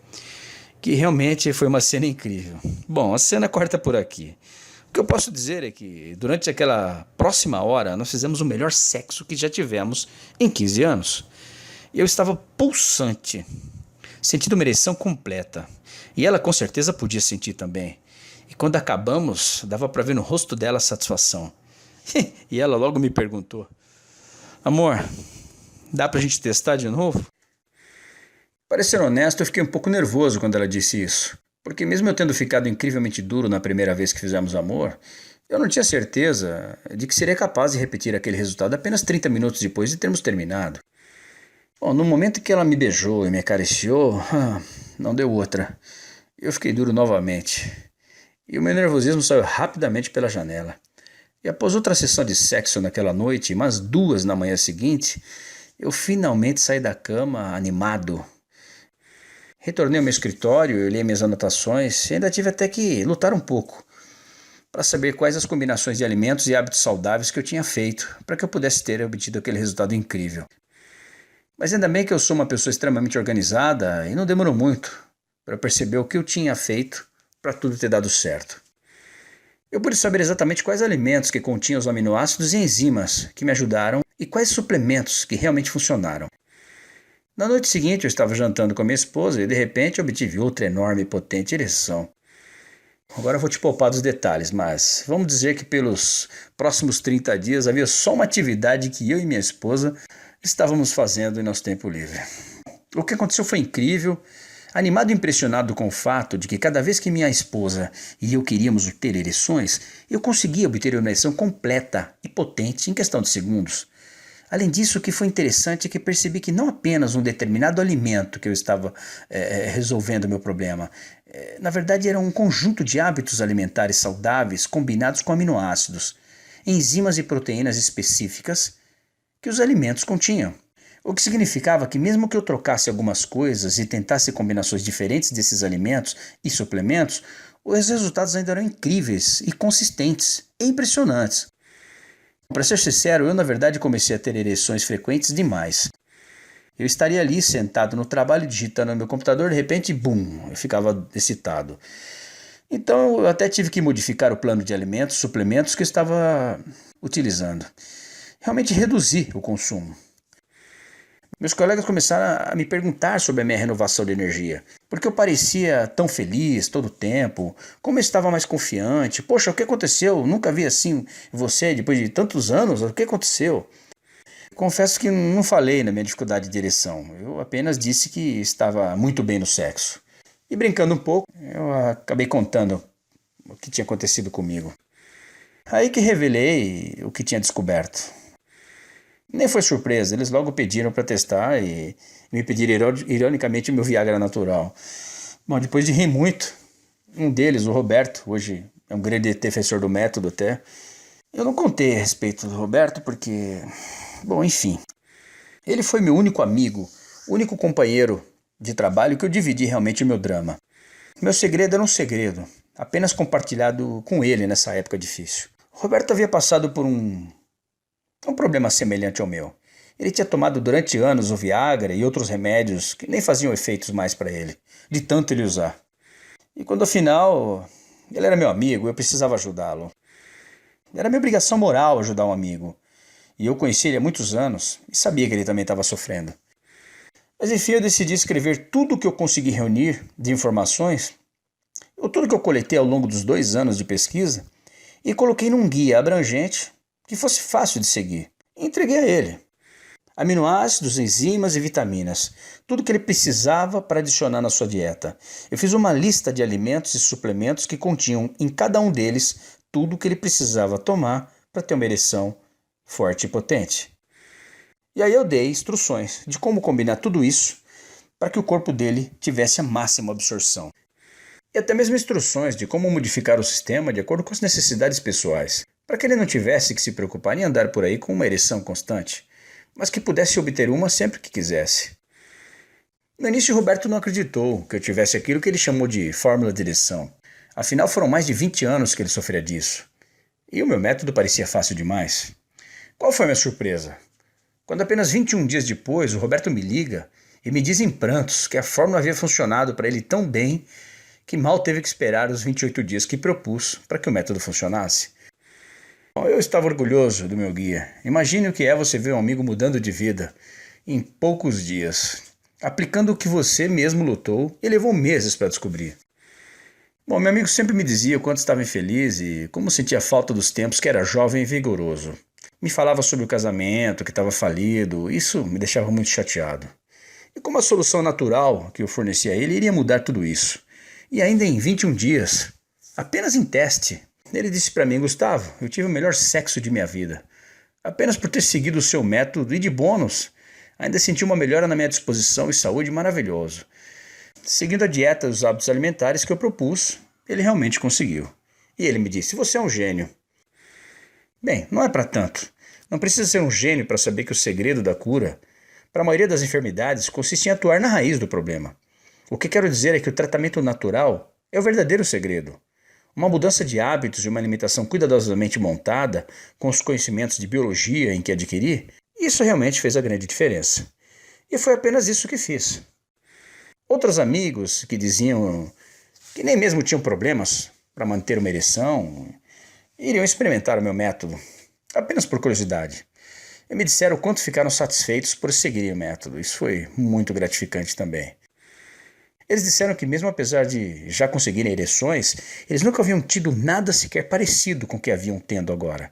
que realmente foi uma cena incrível. Bom, a cena corta por aqui. O que eu posso dizer é que, durante aquela próxima hora, nós fizemos o melhor sexo que já tivemos em 15 anos. Eu estava pulsante, sentindo uma ereção completa. E ela com certeza podia sentir também. E quando acabamos, dava para ver no rosto dela a satisfação. E ela logo me perguntou, amor, dá pra gente testar de novo? Para ser honesto, eu fiquei um pouco nervoso quando ela disse isso. Porque mesmo eu tendo ficado incrivelmente duro na primeira vez que fizemos amor, eu não tinha certeza de que seria capaz de repetir aquele resultado apenas 30 minutos depois de termos terminado. Bom, no momento que ela me beijou e me acariciou, não deu outra. Eu fiquei duro novamente. E o meu nervosismo saiu rapidamente pela janela. E após outra sessão de sexo naquela noite, e mais 2 na manhã seguinte, eu finalmente saí da cama animado. Retornei ao meu escritório, eu li minhas anotações e ainda tive até que lutar um pouco para saber quais as combinações de alimentos e hábitos saudáveis que eu tinha feito para que eu pudesse ter obtido aquele resultado incrível. Mas ainda bem que eu sou uma pessoa extremamente organizada e não demorou muito para perceber o que eu tinha feito para tudo ter dado certo. Eu pude saber exatamente quais alimentos que continham os aminoácidos e enzimas que me ajudaram e quais suplementos que realmente funcionaram. Na noite seguinte eu estava jantando com a minha esposa e de repente obtive outra enorme e potente ereção. Agora eu vou te poupar dos detalhes, mas vamos dizer que pelos próximos 30 dias havia só uma atividade que eu e minha esposa estávamos fazendo em nosso tempo livre. O que aconteceu foi incrível. Animado e impressionado com o fato de que cada vez que minha esposa e eu queríamos ter ereções, eu conseguia obter uma ereção completa e potente em questão de segundos. Além disso, o que foi interessante é que percebi que não apenas um determinado alimento que eu estava resolvendo o meu problema, na verdade era um conjunto de hábitos alimentares saudáveis combinados com aminoácidos, enzimas e proteínas específicas que os alimentos continham. O que significava que mesmo que eu trocasse algumas coisas e tentasse combinações diferentes desses alimentos e suplementos, os resultados ainda eram incríveis e consistentes e impressionantes. Para ser sincero, eu na verdade comecei a ter ereções frequentes demais. Eu estaria ali sentado no trabalho digitando no meu computador, de repente, bum, eu ficava excitado. Então eu até tive que modificar o plano de alimentos, suplementos que eu estava utilizando. Realmente reduzi o consumo. Meus colegas começaram a me perguntar sobre a minha renovação de energia, porque eu parecia tão feliz todo o tempo, como eu estava mais confiante. Poxa, o que aconteceu? Nunca vi assim você depois de tantos anos, o que aconteceu? Confesso que não falei na minha dificuldade de ereção, eu apenas disse que estava muito bem no sexo. E brincando um pouco, eu acabei contando o que tinha acontecido comigo. Aí que revelei o que tinha descoberto. Nem foi surpresa, eles logo pediram para testar e me pediram ironicamente o meu Viagra natural. Bom, depois de rir muito, um deles, o Roberto, hoje é um grande defensor do método até, eu não contei a respeito do Roberto porque, bom, enfim, ele foi meu único amigo, único companheiro de trabalho que eu dividi realmente o meu drama. Meu segredo era um segredo, apenas compartilhado com ele nessa época difícil. O Roberto havia passado por um problema semelhante ao meu. Ele tinha tomado durante anos o Viagra e outros remédios que nem faziam efeitos mais para ele, de tanto ele usar. E quando afinal ele era meu amigo, eu precisava ajudá-lo. Era minha obrigação moral ajudar um amigo. E eu conheci ele há muitos anos e sabia que ele também estava sofrendo. Mas enfim, eu decidi escrever tudo o que eu consegui reunir de informações, ou tudo que eu coletei ao longo dos 2 anos de pesquisa, e coloquei num guia abrangente que fosse fácil de seguir. E entreguei a ele. Aminoácidos, enzimas e vitaminas. Tudo que ele precisava para adicionar na sua dieta. Eu fiz uma lista de alimentos e suplementos que continham em cada um deles tudo o que ele precisava tomar para ter uma ereção forte e potente. E aí eu dei instruções de como combinar tudo isso para que o corpo dele tivesse a máxima absorção. E até mesmo instruções de como modificar o sistema de acordo com as necessidades pessoais, para que ele não tivesse que se preocupar em andar por aí com uma ereção constante, mas que pudesse obter uma sempre que quisesse. No início, Roberto não acreditou que eu tivesse aquilo que ele chamou de fórmula de ereção. Afinal, foram mais de 20 anos que ele sofria disso. E o meu método parecia fácil demais. Qual foi a minha surpresa? Quando apenas 21 dias depois, o Roberto me liga e me diz em prantos que a fórmula havia funcionado para ele tão bem que mal teve que esperar os 28 dias que propus para que o método funcionasse. Bom, eu estava orgulhoso do meu guia. Imagine o que é você ver um amigo mudando de vida em poucos dias, aplicando o que você mesmo lutou e levou meses para descobrir. Bom, meu amigo sempre me dizia o quanto estava infeliz e como sentia falta dos tempos que era jovem e vigoroso. Me falava sobre o casamento, que estava falido, isso me deixava muito chateado. E como a solução natural que eu fornecia a ele iria mudar tudo isso. E ainda em 21 dias, apenas em teste, ele disse para mim: Gustavo, eu tive o melhor sexo de minha vida. Apenas por ter seguido o seu método e de bônus, ainda senti uma melhora na minha disposição e saúde maravilhoso. Seguindo a dieta e os hábitos alimentares que eu propus, ele realmente conseguiu. E ele me disse: você é um gênio. Bem, não é para tanto. Não precisa ser um gênio para saber que o segredo da cura, para a maioria das enfermidades, consiste em atuar na raiz do problema. O que quero dizer é que o tratamento natural é o verdadeiro segredo. Uma mudança de hábitos e uma alimentação cuidadosamente montada, com os conhecimentos de biologia em que adquiri, isso realmente fez a grande diferença. E foi apenas isso que fiz. Outros amigos que diziam que nem mesmo tinham problemas para manter uma ereção, iriam experimentar o meu método, apenas por curiosidade. E me disseram o quanto ficaram satisfeitos por seguir o método. Isso foi muito gratificante também. Eles disseram que mesmo apesar de já conseguirem ereções, eles nunca haviam tido nada sequer parecido com o que haviam tendo agora.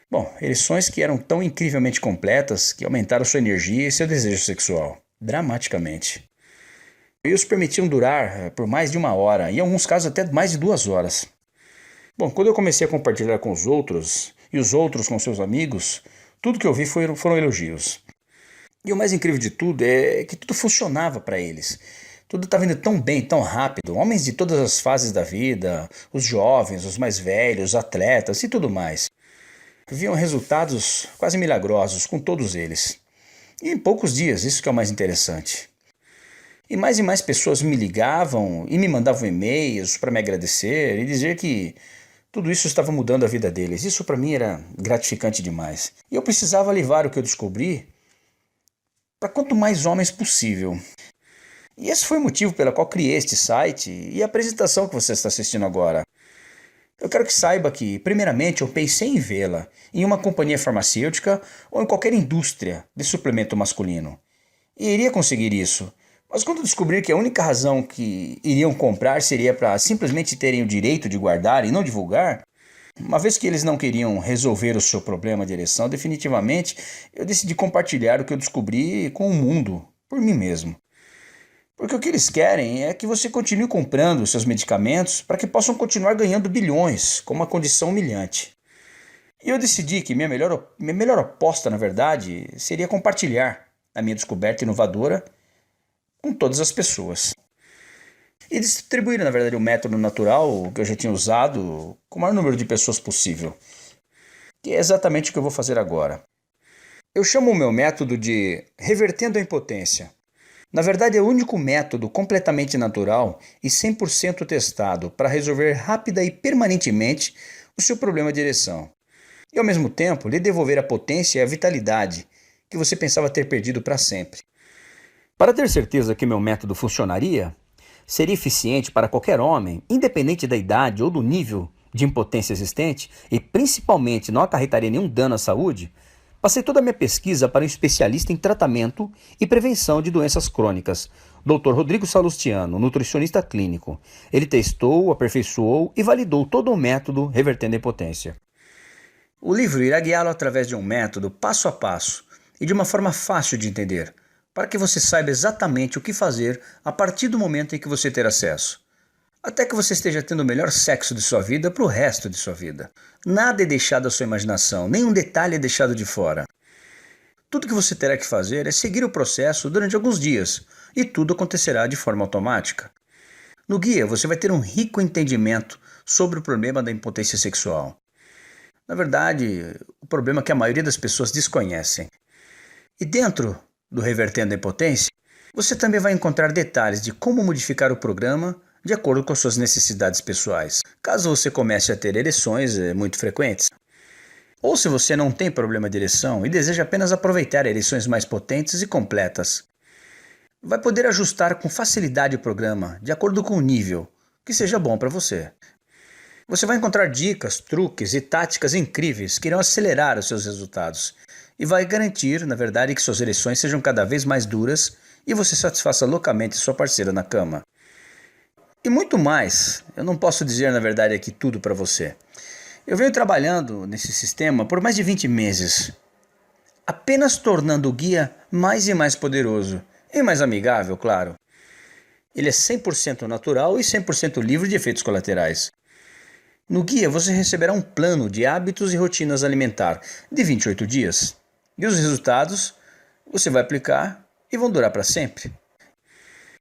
Bom, ereções que eram tão incrivelmente completas que aumentaram sua energia e seu desejo sexual, dramaticamente. E os permitiam durar por mais de 1 hora, em alguns casos até mais de 2 horas. Bom, quando eu comecei a compartilhar com os outros, e os outros com seus amigos, tudo que eu vi foram elogios. E o mais incrível de tudo é que tudo funcionava para eles. Tudo estava indo tão bem, tão rápido. Homens de todas as fases da vida, os jovens, os mais velhos, os atletas e tudo mais. Viam resultados quase milagrosos com todos eles. E em poucos dias, isso que é o mais interessante. E mais pessoas me ligavam e me mandavam e-mails para me agradecer e dizer que tudo isso estava mudando a vida deles. Isso para mim era gratificante demais. E eu precisava levar o que eu descobri para quanto mais homens possível. E esse foi o motivo pelo qual criei este site e a apresentação que você está assistindo agora. Eu quero que saiba que, primeiramente, eu pensei em vê-la em uma companhia farmacêutica ou em qualquer indústria de suplemento masculino. E iria conseguir isso. Mas quando descobrir que a única razão que iriam comprar seria para simplesmente terem o direito de guardar e não divulgar, uma vez que eles não queriam resolver o seu problema de ereção definitivamente, eu decidi compartilhar o que eu descobri com o mundo, por mim mesmo. Porque o que eles querem é que você continue comprando seus medicamentos para que possam continuar ganhando bilhões com uma condição humilhante. E eu decidi que minha melhor aposta, na verdade, seria compartilhar a minha descoberta inovadora com todas as pessoas. E distribuir, na verdade, o método natural que eu já tinha usado com o maior número de pessoas possível. Que é exatamente o que eu vou fazer agora. Eu chamo o meu método de Revertendo a Impotência. Na verdade, é o único método completamente natural e 100% testado para resolver rápida e permanentemente o seu problema de ereção. E, ao mesmo tempo, lhe devolver a potência e a vitalidade que você pensava ter perdido para sempre. Para ter certeza que meu método funcionaria, seria eficiente para qualquer homem, independente da idade ou do nível de impotência existente, e principalmente não acarretaria nenhum dano à saúde, passei toda a minha pesquisa para um especialista em tratamento e prevenção de doenças crônicas, Dr. Rodrigo Salustiano, nutricionista clínico. Ele testou, aperfeiçoou e validou todo o método Revertendo a Impotência. O livro irá guiá-lo através de um método passo a passo e de uma forma fácil de entender, para que você saiba exatamente o que fazer a partir do momento em que você ter acesso. Até que você esteja tendo o melhor sexo de sua vida para o resto de sua vida. Nada é deixado à sua imaginação, nenhum detalhe é deixado de fora. Tudo que você terá que fazer é seguir o processo durante alguns dias, e tudo acontecerá de forma automática. No guia, você vai ter um rico entendimento sobre o problema da impotência sexual. Na verdade, o problema que a maioria das pessoas desconhecem. E dentro do Revertendo a Impotência, você também vai encontrar detalhes de como modificar o programa de acordo com as suas necessidades pessoais, caso você comece a ter ereções muito frequentes. Ou se você não tem problema de ereção e deseja apenas aproveitar ereções mais potentes e completas. Vai poder ajustar com facilidade o programa, de acordo com o nível, que seja bom para você. Você vai encontrar dicas, truques e táticas incríveis que irão acelerar os seus resultados e vai garantir, na verdade, que suas ereções sejam cada vez mais duras e você satisfaça loucamente sua parceira na cama. E muito mais. Eu não posso dizer, na verdade, aqui tudo para você. Eu venho trabalhando nesse sistema por mais de 20 meses, apenas tornando o guia mais e mais poderoso e mais amigável, claro. Ele é 100% natural e 100% livre de efeitos colaterais. No guia você receberá um plano de hábitos e rotinas alimentar de 28 dias. E os resultados você vai aplicar e vão durar para sempre.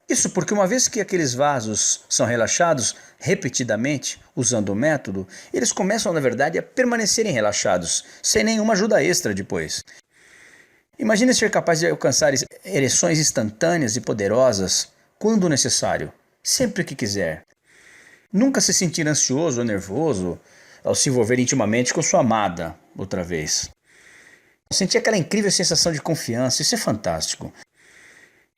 Isso porque uma vez que aqueles vasos são relaxados repetidamente, usando o método, eles começam, na verdade, a permanecerem relaxados, sem nenhuma ajuda extra depois. Imagine ser capaz de alcançar ereções instantâneas e poderosas quando necessário, sempre que quiser. Nunca se sentir ansioso ou nervoso ao se envolver intimamente com sua amada outra vez. Sentir aquela incrível sensação de confiança, isso é fantástico.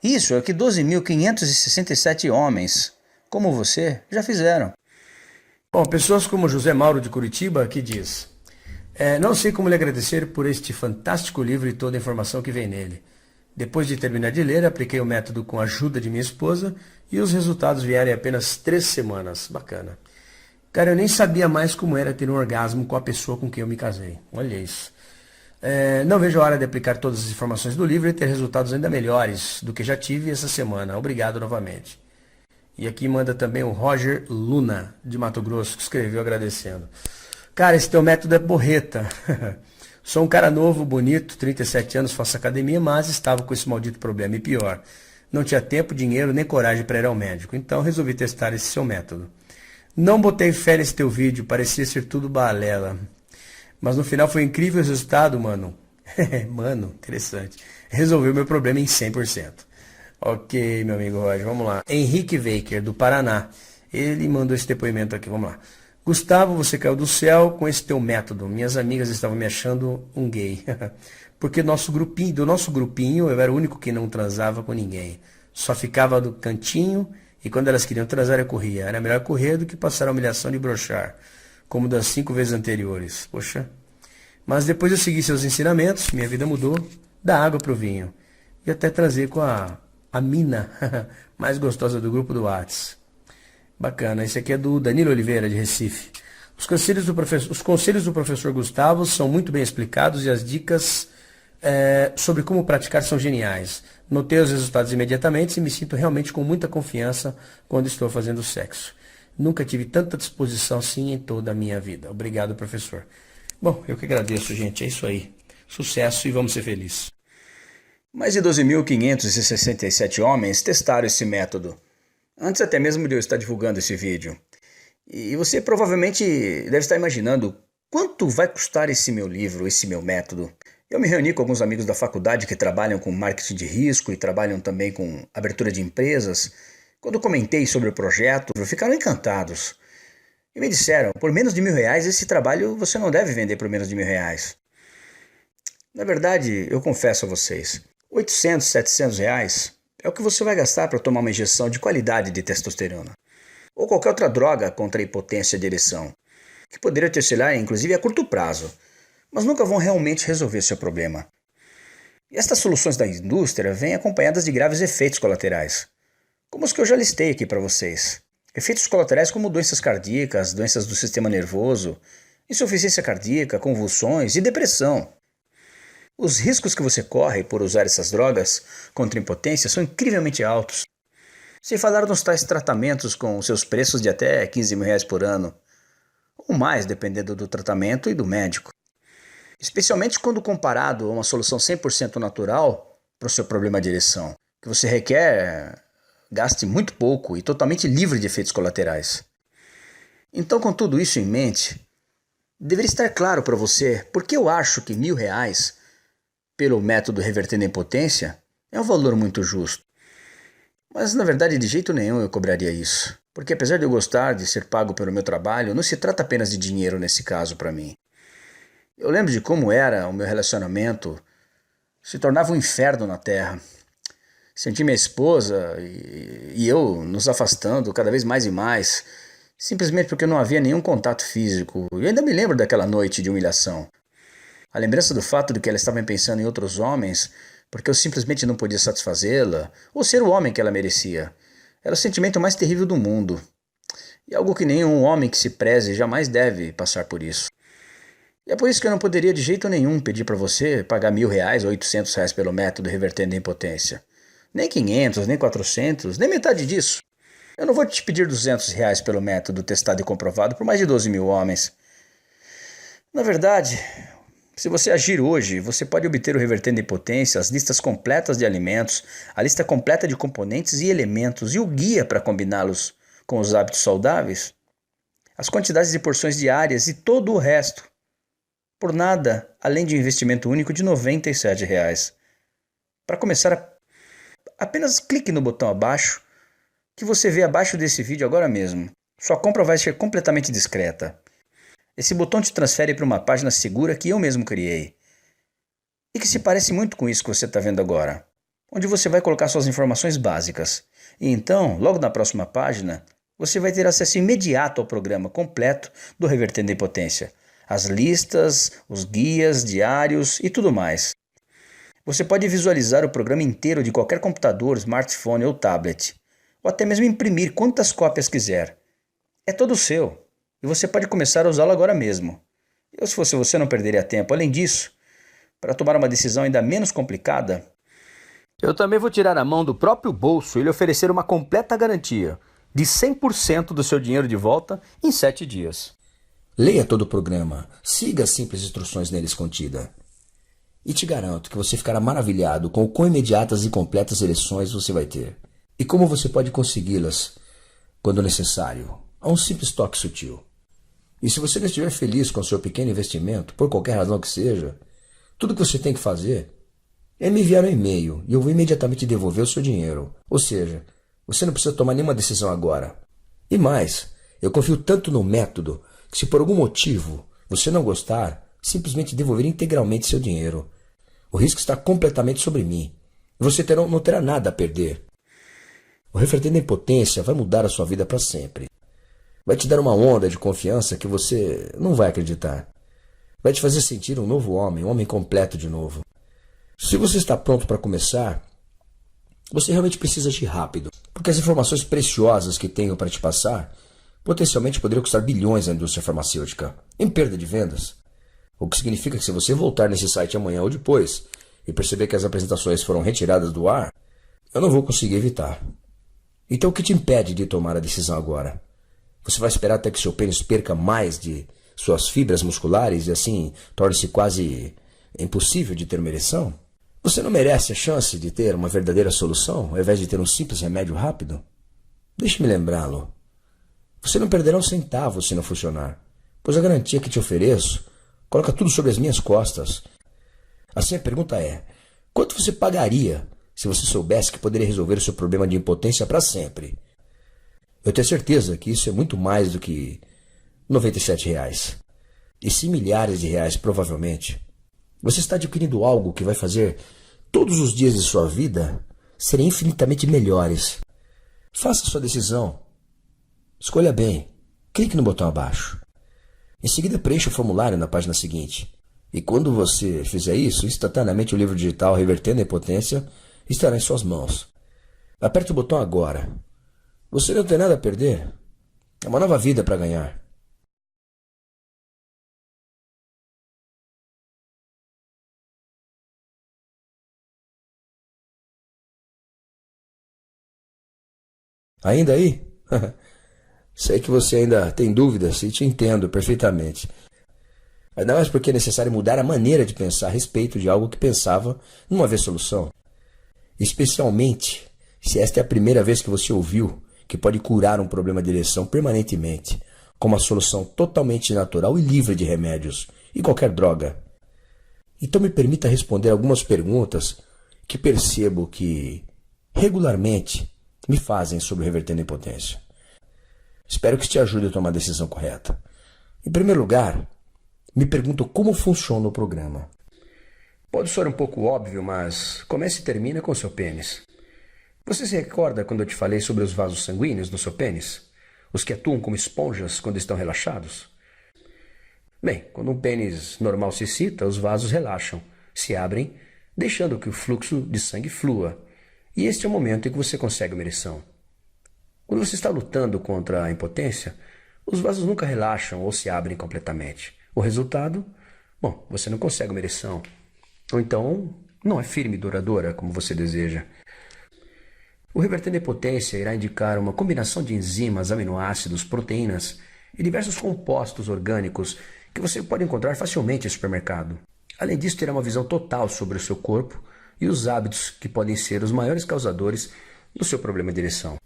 Isso é o que 12.567 homens, como você, já fizeram. Bom, pessoas como José Mauro de Curitiba aqui diz: não sei como lhe agradecer por este fantástico livro e toda a informação que vem nele. Depois de terminar de ler, apliquei o método com a ajuda de minha esposa e os resultados vieram em apenas 3 semanas. Bacana. Cara, eu nem sabia mais como era ter um orgasmo com a pessoa com quem eu me casei. Olha isso. Não vejo a hora de aplicar todas as informações do livro e ter resultados ainda melhores do que já tive essa semana. Obrigado novamente. E aqui manda também o Roger Luna, de Mato Grosso, que escreveu agradecendo. Cara, esse teu método é porreta. Sou um cara novo, bonito, 37 anos, faço academia, mas estava com esse maldito problema. E pior, não tinha tempo, dinheiro, nem coragem para ir ao médico. Então resolvi testar esse seu método. Não botei fé nesse teu vídeo, parecia ser tudo balela. Mas no final foi incrível o resultado, mano. Mano, interessante. Resolveu meu problema em 100%. Ok, meu amigo Roger, vamos lá. Henrique Baker, do Paraná. Ele mandou esse depoimento aqui, vamos lá. Gustavo, você caiu do céu com esse teu método. Minhas amigas estavam me achando um gay. Porque do nosso grupinho, eu era o único que não transava com ninguém. Só ficava do cantinho e quando elas queriam transar eu corria. Era melhor correr do que passar a humilhação de broxar, como das 5 vezes anteriores. Poxa. Mas depois eu segui seus ensinamentos, minha vida mudou, da água para o vinho. E até transei com a mina mais gostosa do grupo do Whats. Bacana, esse aqui é do Danilo Oliveira, de Recife. Os conselhos do professor Gustavo são muito bem explicados e as dicas sobre como praticar são geniais. Notei os resultados imediatamente e me sinto realmente com muita confiança quando estou fazendo sexo. Nunca tive tanta disposição assim em toda a minha vida. Obrigado, professor. Bom, eu que agradeço, gente. É isso aí. Sucesso e vamos ser felizes. Mais de 12.567 homens testaram esse método, antes até mesmo de eu estar divulgando esse vídeo. E você provavelmente deve estar imaginando quanto vai custar esse meu livro, esse meu método. Eu me reuni com alguns amigos da faculdade que trabalham com marketing de risco e trabalham também com abertura de empresas. Quando comentei sobre o projeto, ficaram encantados. E me disseram, por menos de R$ 1.000 esse trabalho você não deve vender por menos de R$ 1.000. Na verdade, eu confesso a vocês, R$ 800, R$ 700 é o que você vai gastar para tomar uma injeção de qualidade de testosterona. Ou qualquer outra droga contra a impotência de ereção, que poderia te auxiliar inclusive a curto prazo, mas nunca vão realmente resolver seu problema. E estas soluções da indústria vêm acompanhadas de graves efeitos colaterais, como os que eu já listei aqui para vocês. Efeitos colaterais como doenças cardíacas, doenças do sistema nervoso, insuficiência cardíaca, convulsões e depressão. Os riscos que você corre por usar essas drogas contra a impotência são incrivelmente altos. Sem falar nos tais tratamentos com seus preços de até R$ 15.000 por ano, ou mais dependendo do tratamento e do médico. Especialmente quando comparado a uma solução 100% natural para o seu problema de ereção, que você requer gaste muito pouco e totalmente livre de efeitos colaterais. Então, com tudo isso em mente, deveria estar claro para você por que eu acho que R$ 1.000 pelo método revertendo a impotência é um valor muito justo. Mas na verdade de jeito nenhum eu cobraria isso, porque apesar de eu gostar de ser pago pelo meu trabalho, não se trata apenas de dinheiro nesse caso para mim. Eu lembro de como era o meu relacionamento, se tornava um inferno na Terra. Senti minha esposa e eu nos afastando cada vez mais e mais, simplesmente porque não havia nenhum contato físico. E ainda me lembro daquela noite de humilhação. A lembrança do fato de que ela estava pensando em outros homens, porque eu simplesmente não podia satisfazê-la, ou ser o homem que ela merecia, era o sentimento mais terrível do mundo. E algo que nenhum homem que se preze jamais deve passar por isso. E é por isso que eu não poderia de jeito nenhum pedir para você pagar R$ 1.000 ou R$ 800 pelo método revertendo a impotência. Nem 500, nem 400, nem metade disso. Eu não vou te pedir R$ 200 pelo método testado e comprovado por mais de 12.000 homens. Na verdade, se você agir hoje, você pode obter o Revertendo a Impotência, as listas completas de alimentos, a lista completa de componentes e elementos e o guia para combiná-los com os hábitos saudáveis, as quantidades de porções diárias e todo o resto, por nada além de um investimento único de R$ 97. Para começar, apenas clique no botão abaixo, que você vê abaixo desse vídeo agora mesmo. Sua compra vai ser completamente discreta. Esse botão te transfere para uma página segura que eu mesmo criei. E que se parece muito com isso que você está vendo agora, onde você vai colocar suas informações básicas. E então, logo na próxima página, você vai ter acesso imediato ao programa completo do Revertendo a Impotência. As listas, os guias diários e tudo mais. Você pode visualizar o programa inteiro de qualquer computador, smartphone ou tablet, ou até mesmo imprimir quantas cópias quiser. É todo seu, e você pode começar a usá-lo agora mesmo. Eu, se fosse você, não perderia tempo. Além disso, para tomar uma decisão ainda menos complicada, Eu também vou tirar a mão do próprio bolso e lhe oferecer uma completa garantia de 100% do seu dinheiro de volta em 7 dias. Leia todo o programa, siga as simples instruções neles contidas. E te garanto que você ficará maravilhado com o quão imediatas e completas ereções você vai ter. E como você pode consegui-las, quando necessário, a um simples toque sutil. E se você não estiver feliz com o seu pequeno investimento, por qualquer razão que seja, tudo que você tem que fazer é me enviar um e-mail e eu vou imediatamente devolver o seu dinheiro. Ou seja, você não precisa tomar nenhuma decisão agora. E mais, eu confio tanto no método que se por algum motivo você não gostar, simplesmente devolver integralmente seu dinheiro. O risco está completamente sobre mim. E você não terá nada a perder. O Revertendo a Impotência vai mudar a sua vida para sempre. Vai te dar uma onda de confiança que você não vai acreditar. Vai te fazer sentir um novo homem, um homem completo de novo. Se você está pronto para começar, você realmente precisa agir rápido, porque as informações preciosas que tenho para te passar potencialmente poderiam custar bilhões à indústria farmacêutica, em perda de vendas. O que significa que se você voltar nesse site amanhã ou depois e perceber que as apresentações foram retiradas do ar, eu não vou conseguir evitar. Então o que te impede de tomar a decisão agora? Você vai esperar até que seu pênis perca mais de suas fibras musculares e assim torne-se quase impossível de ter uma ereção? Você não merece a chance de ter uma verdadeira solução, ao invés de ter um simples remédio rápido? Deixe-me lembrá-lo. Você não perderá um centavo se não funcionar, pois a garantia que te ofereço coloca tudo sobre as minhas costas. Assim a pergunta é, quanto você pagaria se você soubesse que poderia resolver o seu problema de impotência para sempre? Eu tenho certeza que isso é muito mais do que R$ 97. E sim milhares de reais, provavelmente. Você está adquirindo algo que vai fazer todos os dias de sua vida serem infinitamente melhores. Faça sua decisão. Escolha bem. Clique no botão abaixo. Em seguida, preencha o formulário na página seguinte. E quando você fizer isso, instantaneamente o livro digital Revertendo a Impotência estará em suas mãos. Aperte o botão agora. Você não tem nada a perder. É uma nova vida para ganhar. Ainda aí? Sei que você ainda tem dúvidas e te entendo perfeitamente. Ainda mais porque é necessário mudar a maneira de pensar a respeito de algo que pensava não haver solução. Especialmente se esta é a primeira vez que você ouviu que pode curar um problema de ereção permanentemente, com uma solução totalmente natural e livre de remédios e qualquer droga. Então me permita responder algumas perguntas que percebo que regularmente me fazem sobre Revertendo a Impotência. Espero que isso te ajude a tomar a decisão correta. Em primeiro lugar, me pergunto como funciona o programa. Pode soar um pouco óbvio, mas começa e termina com o seu pênis. Você se recorda quando eu te falei sobre os vasos sanguíneos no seu pênis? Os que atuam como esponjas quando estão relaxados? Bem, quando um pênis normal se excita, os vasos relaxam, se abrem, deixando que o fluxo de sangue flua. E este é o momento em que você consegue uma ereção. Quando você está lutando contra a impotência, os vasos nunca relaxam ou se abrem completamente. O resultado? Bom, você não consegue uma ereção. Ou então, não é firme e duradoura como você deseja. O Revertendo a Impotência irá indicar uma combinação de enzimas, aminoácidos, proteínas e diversos compostos orgânicos que você pode encontrar facilmente em supermercado. Além disso, terá uma visão total sobre o seu corpo e os hábitos que podem ser os maiores causadores do seu problema de ereção.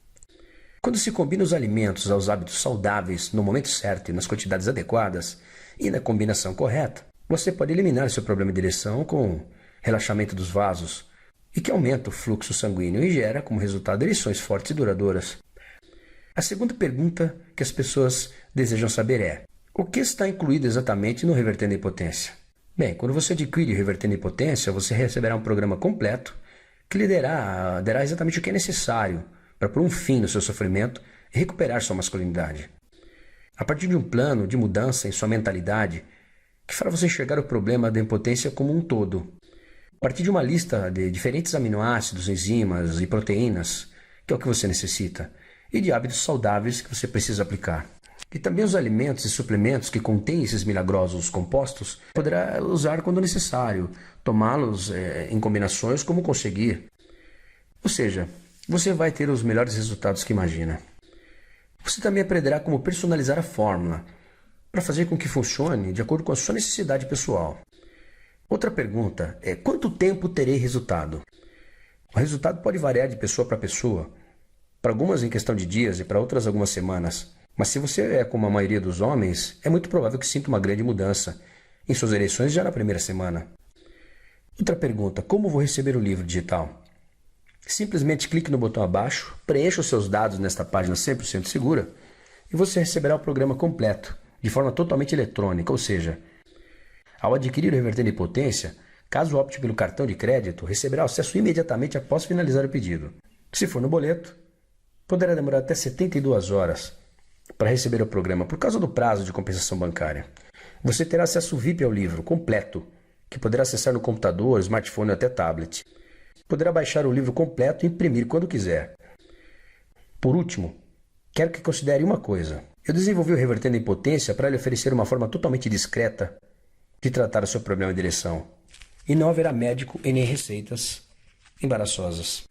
Quando se combina os alimentos aos hábitos saudáveis no momento certo e nas quantidades adequadas e na combinação correta, você pode eliminar seu problema de ereção com relaxamento dos vasos, e que aumenta o fluxo sanguíneo e gera, como resultado, ereções fortes e duradouras. A segunda pergunta que as pessoas desejam saber é: o que está incluído exatamente no Revertendo a Impotência? Bem, quando você adquire o Revertendo a Impotência, você receberá um programa completo que lhe dará exatamente o que é necessário para pôr um fim no seu sofrimento e recuperar sua masculinidade. A partir de um plano de mudança em sua mentalidade que fará você enxergar o problema da impotência como um todo. A partir de uma lista de diferentes aminoácidos, enzimas e proteínas, que é o que você necessita, e de hábitos saudáveis que você precisa aplicar. E também os alimentos e suplementos que contêm esses milagrosos compostos, poderá usar quando necessário, tomá-los em combinações como conseguir. Ou seja, você vai ter os melhores resultados que imagina. Você também aprenderá como personalizar a fórmula, para fazer com que funcione de acordo com a sua necessidade pessoal. Outra pergunta é: quanto tempo terei resultado? O resultado pode variar de pessoa para pessoa, para algumas em questão de dias e para outras algumas semanas. Mas se você é como a maioria dos homens, é muito provável que sinta uma grande mudança em suas ereções já na primeira semana. Outra pergunta: como vou receber o livro digital? Simplesmente clique no botão abaixo, preencha os seus dados nesta página 100% segura e você receberá o programa completo, de forma totalmente eletrônica, ou seja, ao adquirir o Revertendo a Impotência, caso opte pelo cartão de crédito, receberá acesso imediatamente após finalizar o pedido. Se for no boleto, poderá demorar até 72 horas para receber o programa por causa do prazo de compensação bancária. Você terá acesso VIP ao livro completo, que poderá acessar no computador, smartphone ou até tablet. Poderá baixar o livro completo e imprimir quando quiser. Por último, quero que considere uma coisa. Eu desenvolvi o Revertendo a Impotência para lhe oferecer uma forma totalmente discreta de tratar o seu problema de ereção. E não haverá médico e nem receitas embaraçosas.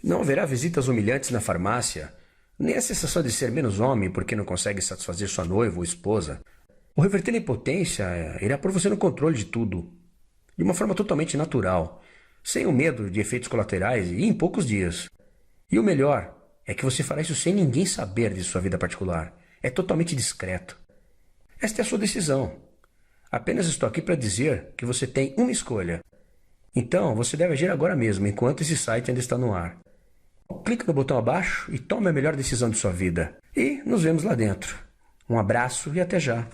Não haverá visitas humilhantes na farmácia, nem a sensação de ser menos homem porque não consegue satisfazer sua noiva ou esposa. O Reverter a Impotência irá pôr você no controle de tudo, de uma forma totalmente natural, sem o medo de efeitos colaterais e em poucos dias. E o melhor é que você fará isso sem ninguém saber de sua vida particular. É totalmente discreto. Esta é a sua decisão. Apenas estou aqui para dizer que você tem uma escolha. Então, você deve agir agora mesmo, enquanto esse site ainda está no ar. Clique no botão abaixo e tome a melhor decisão de sua vida. E nos vemos lá dentro. Um abraço e até já.